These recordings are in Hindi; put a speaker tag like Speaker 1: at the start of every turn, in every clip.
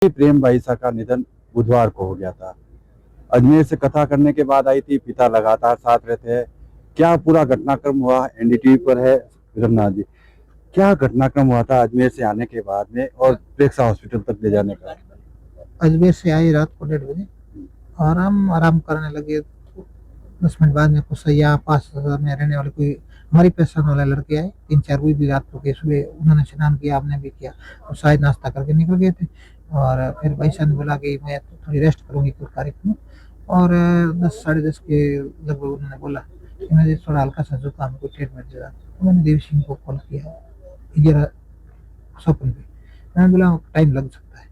Speaker 1: प्रेम भाईसा का निधन बुधवार को हो गया था। अजमेर से कथा करने के बाद आई थी। पिता लगातार साथ रहते हैं। क्या पूरा घटनाक्रम हुआ एनडीटीवी पर है रघुनाथ जी। क्या घटनाक्रम हुआ था अजमेर से आने के बाद में और प्रेक्षा हॉस्पिटल तक ले जाने का।
Speaker 2: अजमेर से आए रात को 1:30 बजे और हम आराम करने लगे। 10 मिनट बाद में कुछ यहाँ पास में रहने वाले कोई हमारी पहचान वाले लड़के आए, 3-4 भी रात को के सुबह उन्होंने स्नान किया, हमने भी किया और शायद नाश्ता करके निकल गए थे। और फिर भाई साहब ने बोला कि मैं तो थोड़ी रेस्ट करूंगी कुछ कार्यक्रम। और 10 साढ़े 10 के लगभग उन्होंने बोला कि मुझे थोड़ा हल्का सा जुकाम, कोई ट्रीटमेंट दे रहा। तो मैंने देवी सिंह को कॉल किया 11:56 पे। मैंने बोला टाइम लग सकता है।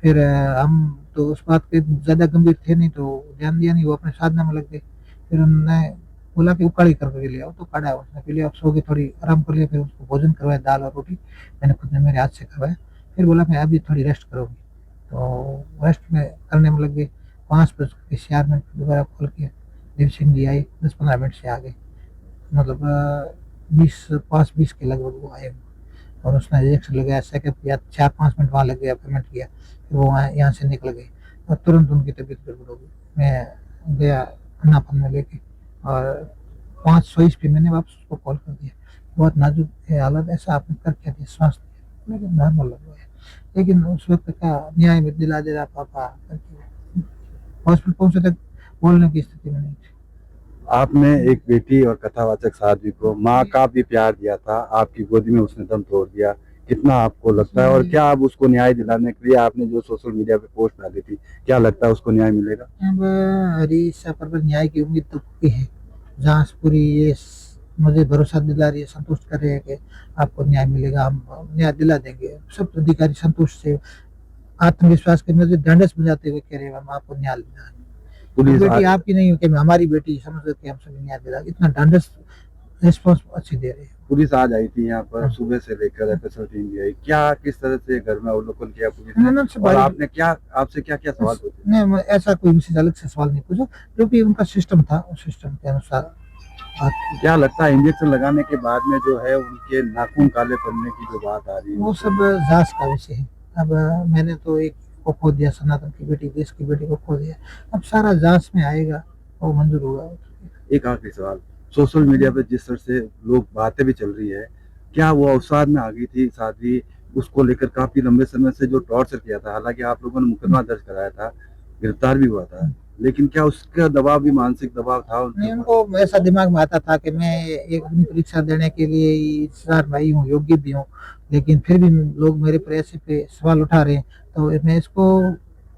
Speaker 2: फिर हम तो उस बात के ज़्यादा गंभीर थे नहीं तो ध्यान दिया नहीं, वो अपने साधना में लग गए। फिर उन्होंने बोला कि उकाड़ी करके ले आओ, तो काढ़ा उसने पी लिया। अब सो के थोड़ी आराम कर लिया, फिर उसको भोजन करवाया, दाल और रोटी मैंने खुद ने मेरे हाथ से करवाया। फिर बोला मैं अभी थोड़ी रेस्ट करूँगी, तो रेस्ट में करने में लग गई। 5:04 दोबारा कॉल किया, देव सिंह जी आए, 10-15 मिनट से आ गए। मतलब 5:20 के लगभग वो आए और उसने इंजेक्शन लगाया, सेकअप किया, 4-5 मिनट वहाँ लग गया, पेमेंट किया। फिर वो वहाँ यहाँ से निकल गए और तुरंत उनकी तबीयत गड़बड़ हो गई। मैं गया अन्नापन में लेके और 5:20 पे मैंने वापस उसको कॉल कर दिया। बहुत नाजुक है हालत, ऐसा आपने कर क्या दिया, श्वास दिया, लेकिन नॉर्मल लग रहा है। लेकिन उस वक्त का न्याय में दिला दे रहा पापा करके हॉस्पिटल पहुंचे तक बोलने की स्थिति में नहीं थी।
Speaker 1: आपने एक बेटी और कथावाचक साध्वी को माँ का भी प्यार दिया था। आपकी गोदी में उसने दम तोड़ दिया। कितना आपको लगता है और क्या आप उसको न्याय दिलाने के लिए आपने जो सोशल मीडिया पे पोस्ट डाली थी, क्या लगता है उसको न्याय मिलेगा।
Speaker 2: अब हरीशा पर न्याय की उम्मीद तो पूरी है। जांच पूरी ये मुझे भरोसा दिला रही है, संतुष्ट कर रहे हैं कि आपको न्याय मिलेगा, हम न्याय दिला देंगे। सब अधिकारी संतुष्ट से आत्मविश्वास के मुझे ढांढस बजाते हुए कह रहे हैं हम आपको न्याय दिला।
Speaker 1: पुलिस
Speaker 2: बेटी आपकी नहीं हो कि हमारी बेटी, समझ के हम सभी न्याय दिला, इतना ढांढस रिस्पॉन्स अच्छी दे रहे हैं।
Speaker 1: पुलिस आज आई थी यहाँ पर सुबह से लेकर एफएसएल टीम भी आई। क्या किस तरह से घर में अवलोकन किया पुलिस ने और आपने क्या आपसे क्या क्या सवाल पूछे।
Speaker 2: नहीं, ऐसा कोई विशेष अलग से सवाल नहीं पूछा, जो भी उनका सिस्टम था उस सिस्टम के अनुसार।
Speaker 1: क्या लगता है इंजेक्शन लगाने के बाद में जो है उनके नाखून काले पड़ने की जो बात आ रही है,
Speaker 2: वो सब जांच का विषय है। अब मैंने तो एक को खो दिया, सनातन की बेटी, देश की बेटी को खो दिया। अब सारा जांच में आएगा, वो मंजूर होगा।
Speaker 1: एक आखिरी सवाल, सोशल मीडिया पे जिस तरह से लोग बातें भी चल रही है, क्या वो अवसाद में आ गई थी साध्वी, उसको लेकर काफी लंबे समय से जो टॉर्चर किया था, हालांकि आप लोगों ने मुकदमा दर्ज कराया था, गिरफ्तार भी हुआ था, लेकिन क्या उसका दबाव भी मानसिक दबाव था
Speaker 2: नहीं, उनको ऐसा दिमाग में आता था कि मैं एक अग्नि परीक्षा देने के लिए इंतजार भाई हूँ, योग्य भी हूँ, लेकिन फिर भी लोग मेरे पर ऐसे पे सवाल उठा रहे हैं, तो मैं इसको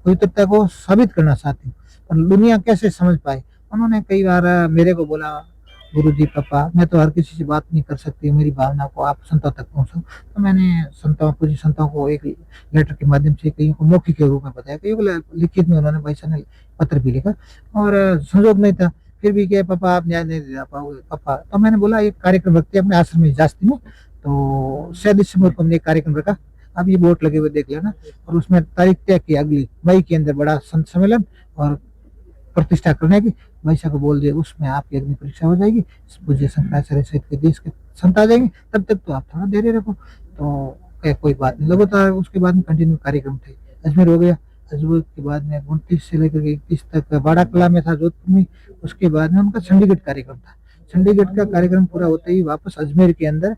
Speaker 2: पवित्रता को साबित करना चाहती हूँ। पर दुनिया कैसे समझ पाए। उन्होंने कई बार मेरे को बोला, गुरुजी पापा मैं तो हर किसी से बात नहीं कर सकती, मेरी भावना को आप संतों तक पहुंचाओ। तो मैंने संतों को एक लेटर के माध्यम से, कईयों को मौखिक के रूप में बताया, कईयों को लिखित में उन्होंने भाई साहब ने पत्र भी लिखा। और संजोग नहीं था, फिर भी क्या पापा आप न्याय नहीं दिला पाओगे पापा। तो मैंने बोला एक कार्यक्रम रखते हैं अपने आश्रम में जास्ती में, तो 6 दिसंबर को हमने एक कार्यक्रम रखा। अब ये बोर्ड लगे हुए देख लेना, और उसमें तारीख तय की अगली मई के अंदर बड़ा संत सम्मेलन और प्रतिष्ठा करने की। वैसा को बोल दिया उसमें आपकी अग्नि परीक्षा हो जाएगी, पूज्य शंकराचार्य सहित के देश के संत आ जाएंगे, तब तक तो आप थोड़ा धैर्य रखो। तो क्या कोई बात नहीं, लगातार उसके बाद में कंटिन्यू कार्यक्रम थे। अजमेर हो गया, अजमेर के बाद में 29 से लेकर 31 तक बाड़ा कला में था, जोधपुर में। उसके बाद में उनका चंडीगढ़ कार्यक्रम था। चंडीगढ़ का कार्यक्रम पूरा होते ही वापस अजमेर के अंदर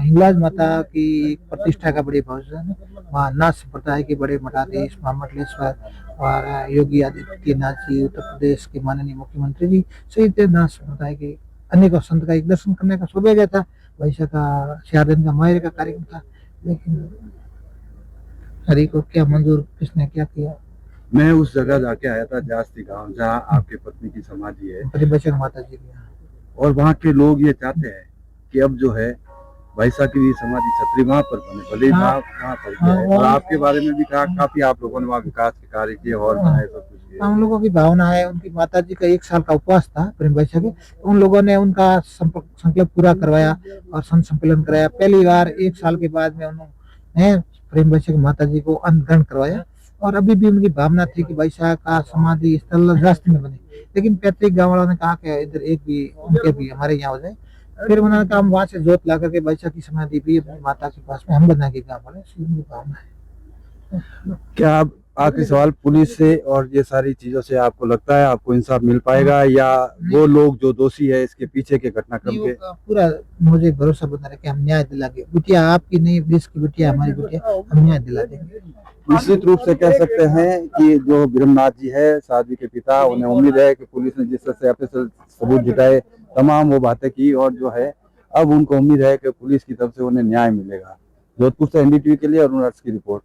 Speaker 2: हिंगलाज माता की प्रतिष्ठा का बड़ी भजन है। वहाँ नाथ संप्रदाय के बड़े मठाधीश महामंडलेश्वर और योगी आदित्यनाथ जी, उत्तर प्रदेश के माननीय मुख्यमंत्री जी सहित नाथ संप्रदाय के अनेकों संत का एक दर्शन करने का सौभाग्य था। वैसा का 4 दिन का मायरे का कार्यक्रम था, लेकिन हरि को क्या मंजूर, किसने क्या किया।
Speaker 1: मैं उस जगह जाके आया था, जास्ती गांव, जहाँ आपके पत्नी की समाधि है,
Speaker 2: परिबचन माता जी की,
Speaker 1: और वहाँ के लोग ये चाहते हैं कि अब जो है भाईसा की भी समाधि छतरी वहाँ पर बने, भले ही वहाँ पर है। और आपके बारे में भी कहा, काफी आप लोगों ने वहाँ विकास के कार्य किए, हॉल बनाए, सब कुछ किया।
Speaker 2: हम लोगों की भावना है, उनकी माता जी का 1 साल का उपवास था प्रेम भाईसा के, उन लोगों ने उनका संकल्प पूरा करवाया और संत सम्मेलन कराया। पहली बार 1 साल के बाद में उन्होंने प्रेम भाईसा की माता जी को अन्न ग्रहण करवाया। और अभी भी उनकी भावना थी कि भाईसा का समाधि स्थल रास्ते में बने, लेकिन पैतृक गाँव वालों ने कहा कि इधर एक भी उनके भी हमारे यहाँ हो जाए। फिर उन्होंने कहा हम वहां से जोत ला करके भाईसा की समाधि भी अपनी माता के पास में हम बना के गाँव वाले, भावना है।
Speaker 1: क्या आप आखिरी सवाल, पुलिस से और ये सारी चीजों से आपको लगता है आपको इंसाफ मिल पाएगा, या वो लोग जो दोषी है इसके पीछे के घटनाक्रम
Speaker 2: नहीं,
Speaker 1: के?
Speaker 2: वो पूरा मुझे भरोसा बना रहे कि हम न्याय दिलाएंगे। बिटिया आपकी नहीं, देश की बिटिया, हमारी बिटिया, हम न्याय दिला देंगे।
Speaker 1: निश्चित रूप से कह सकते हैं कि जो ब्रह्मनाथ जी है, साध्वी के पिता, उन्हें उम्मीद है कि पुलिस ने जिस तरह से ऑफिशियल सबूत जुटाए, तमाम वो बातें की, और जो है अब उनको उम्मीद है कि पुलिस की तरफ से उन्हें न्याय मिलेगा। जोधपुर से एनडीटीवी के लिए अरुण अर्श की रिपोर्ट।